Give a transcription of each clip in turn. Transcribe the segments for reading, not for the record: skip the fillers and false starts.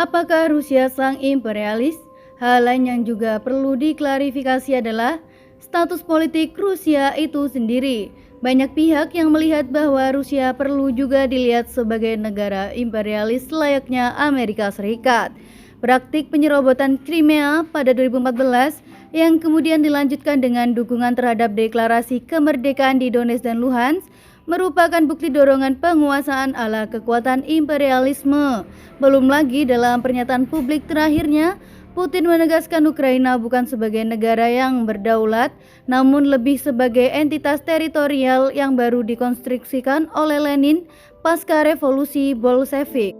Apakah Rusia sang imperialis? Hal lain yang juga perlu diklarifikasi adalah status politik Rusia itu sendiri. Banyak pihak yang melihat bahwa Rusia perlu juga dilihat sebagai negara imperialis layaknya Amerika Serikat. Praktik penyerobotan Crimea pada 2014 yang kemudian dilanjutkan dengan dukungan terhadap deklarasi kemerdekaan di Donetsk dan Luhansk merupakan bukti dorongan penguasaan ala kekuatan imperialisme. Belum lagi dalam pernyataan publik terakhirnya, Putin menegaskan Ukraina bukan sebagai negara yang berdaulat, namun lebih sebagai entitas teritorial yang baru dikonstruksikan oleh Lenin pasca revolusi Bolshevik.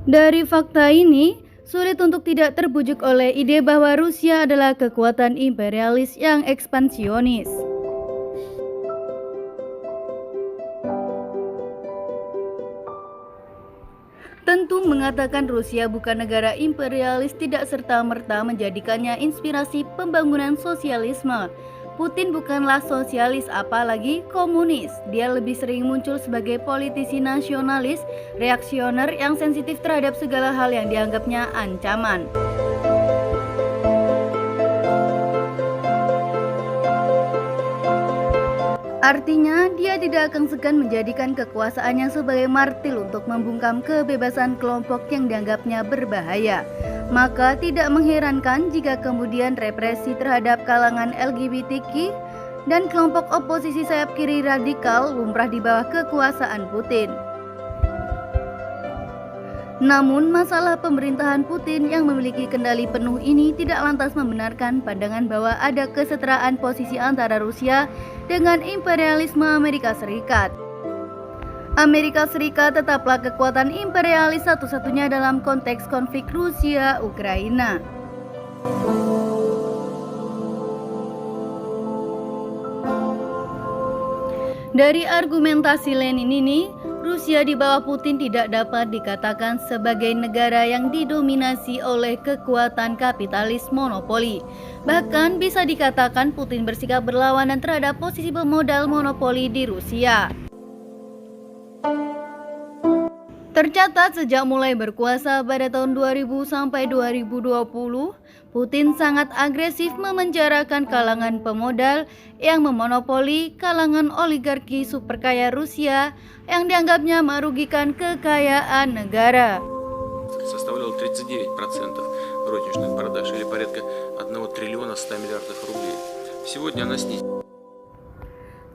Dari fakta ini, sulit untuk tidak terbujuk oleh ide bahwa Rusia adalah kekuatan imperialis yang ekspansionis. Tentu mengatakan Rusia bukan negara imperialis tidak serta-merta menjadikannya inspirasi pembangunan sosialisme. Putin bukanlah sosialis apalagi komunis. Dia lebih sering muncul sebagai politisi nasionalis, reaksioner yang sensitif terhadap segala hal yang dianggapnya ancaman. Artinya, dia tidak akan segan menjadikan kekuasaannya sebagai martil untuk membungkam kebebasan kelompok yang dianggapnya berbahaya. Maka tidak mengherankan jika kemudian represi terhadap kalangan LGBTQ dan kelompok oposisi sayap kiri radikal lumrah di bawah kekuasaan Putin. Namun, masalah pemerintahan Putin yang memiliki kendali penuh ini tidak lantas membenarkan pandangan bahwa ada kesetaraan posisi antara Rusia dengan imperialisme Amerika Serikat. Amerika Serikat tetaplah kekuatan imperialis satu-satunya dalam konteks konflik Rusia-Ukraina. Dari argumentasi Lenin ini, Rusia di bawah Putin tidak dapat dikatakan sebagai negara yang didominasi oleh kekuatan kapitalis monopoli. Bahkan bisa dikatakan Putin bersikap berlawanan terhadap posisi pemodal monopoli di Rusia. Tercatat sejak mulai berkuasa pada tahun 2000 sampai 2020, Putin sangat agresif memenjarakan kalangan pemodal yang memonopoli kalangan oligarki superkaya Rusia yang dianggapnya merugikan kekayaan negara. Составлял 39% розничных продаж или порядка 1 триллиона 100 миллиардов рублей. Сегодня она снизилась.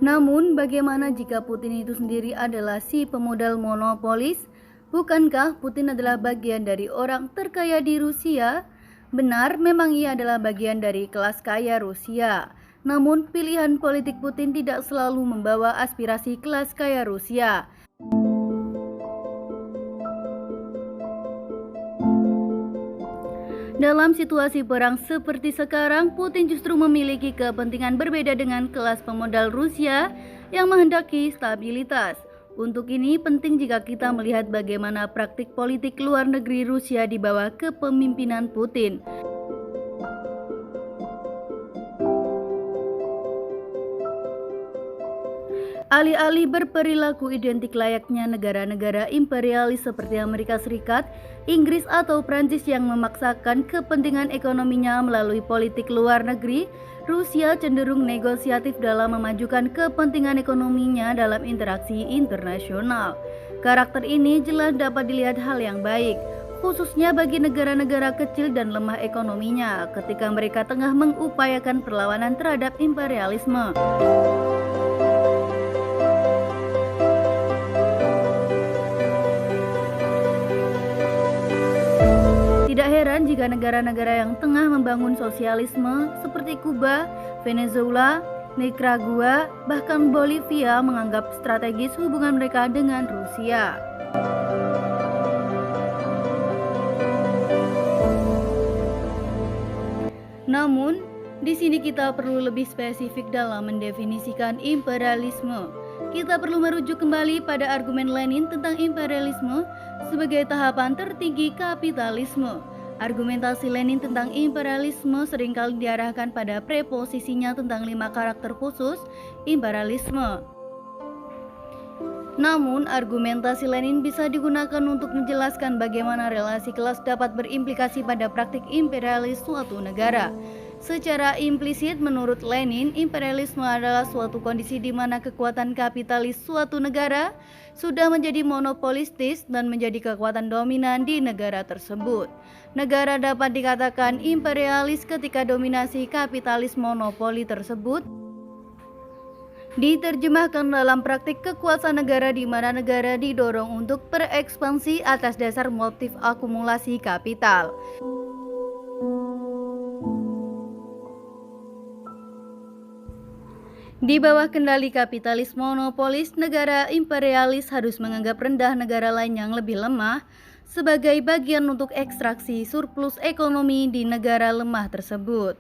Namun bagaimana jika Putin itu sendiri adalah si pemodal monopolis? Bukankah Putin adalah bagian dari orang terkaya di Rusia? Benar, memang ia adalah bagian dari kelas kaya Rusia. Namun pilihan politik Putin tidak selalu membawa aspirasi kelas kaya Rusia. Dalam situasi perang seperti sekarang, Putin justru memiliki kepentingan berbeda dengan kelas pemodal Rusia yang menghendaki stabilitas. Untuk ini penting jika kita melihat bagaimana praktik politik luar negeri Rusia di bawah kepemimpinan Putin. Alih-alih berperilaku identik layaknya negara-negara imperialis seperti Amerika Serikat, Inggris atau Prancis yang memaksakan kepentingan ekonominya melalui politik luar negeri, Rusia cenderung negosiatif dalam memajukan kepentingan ekonominya dalam interaksi internasional. Karakter ini jelas dapat dilihat hal yang baik, khususnya bagi negara-negara kecil dan lemah ekonominya ketika mereka tengah mengupayakan perlawanan terhadap imperialisme. Tidak heran jika negara-negara yang tengah membangun sosialisme seperti Kuba, Venezuela, Nicaragua, bahkan Bolivia menganggap strategis hubungan mereka dengan Rusia. Namun, di sini kita perlu lebih spesifik dalam mendefinisikan imperialisme. Kita perlu merujuk kembali pada argumen Lenin tentang imperialisme sebagai tahapan tertinggi kapitalisme. Argumentasi Lenin tentang imperialisme seringkali diarahkan pada preposisinya tentang 5 karakter khusus imperialisme. Namun, argumentasi Lenin bisa digunakan untuk menjelaskan bagaimana relasi kelas dapat berimplikasi pada praktik imperialis suatu negara. Secara implisit, menurut Lenin, imperialisme adalah suatu kondisi di mana kekuatan kapitalis suatu negara sudah menjadi monopolistis dan menjadi kekuatan dominan di negara tersebut. Negara dapat dikatakan imperialis ketika dominasi kapitalis monopoli tersebut diterjemahkan dalam praktik kekuasaan negara di mana negara didorong untuk berekspansi atas dasar motif akumulasi kapital. Di bawah kendali kapitalis monopolis, negara imperialis harus menganggap rendah negara lain yang lebih lemah sebagai bagian untuk ekstraksi surplus ekonomi di negara lemah tersebut.